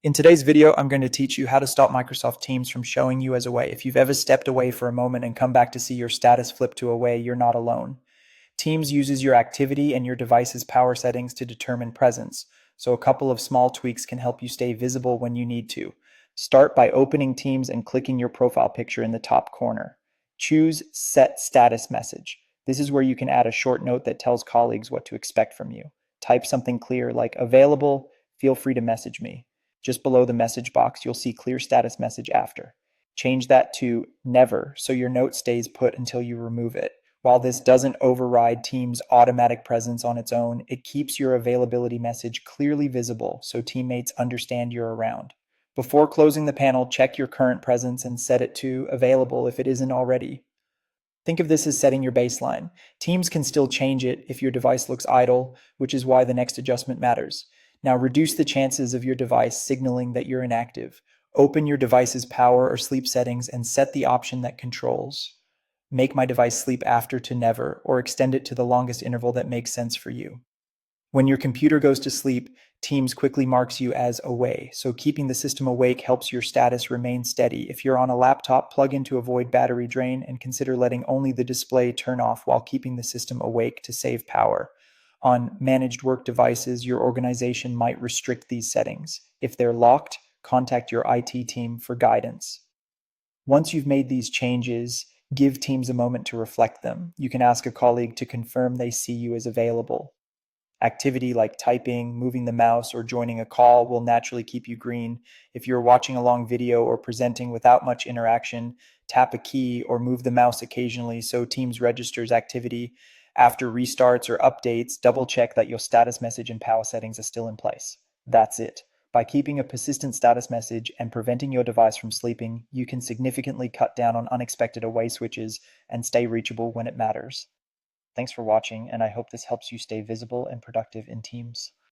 In today's video, I'm going to teach you how to stop Microsoft Teams from showing you as away. If you've ever stepped away for a moment and come back to see your status flip to away, you're not alone. Teams uses your activity and your device's power settings to determine presence, so a couple of small tweaks can help you stay visible when you need to. Start by opening Teams and clicking your profile picture in the top corner. Choose Set Status Message. This is where you can add a short note that tells colleagues what to expect from you. Type something clear like available, feel free to message me. Just below the message box, you'll see clear status message after. Change that to never so your note stays put until you remove it. While this doesn't override Teams' automatic presence on its own, it keeps your availability message clearly visible so teammates understand you're around. Before closing the panel, check your current presence and set it to available if it isn't already. Think of this as setting your baseline. Teams can still change it if your device looks idle, which is why the next adjustment matters. Now reduce the chances of your device signaling that you're inactive. Open your device's power or sleep settings and set the option that controls make my device sleep after to never, or extend it to the longest interval that makes sense for you. When your computer goes to sleep, Teams quickly marks you as away, so keeping the system awake helps your status remain steady. If you're on a laptop, plug in to avoid battery drain and consider letting only the display turn off while keeping the system awake to save power. On managed work devices, your organization might restrict these settings. If they're locked, contact your IT team for guidance. Once you've made these changes, give Teams a moment to reflect them. You can ask a colleague to confirm they see you as available. Activity like typing, moving the mouse, or joining a call will naturally keep you green. If you're watching a long video or presenting without much interaction, tap a key or move the mouse occasionally so Teams registers activity. After restarts or updates, double check that your status message and power settings are still in place. That's it. By keeping a persistent status message and preventing your device from sleeping, you can significantly cut down on unexpected away switches and stay reachable when it matters. Thanks for watching, and I hope this helps you stay visible and productive in Teams.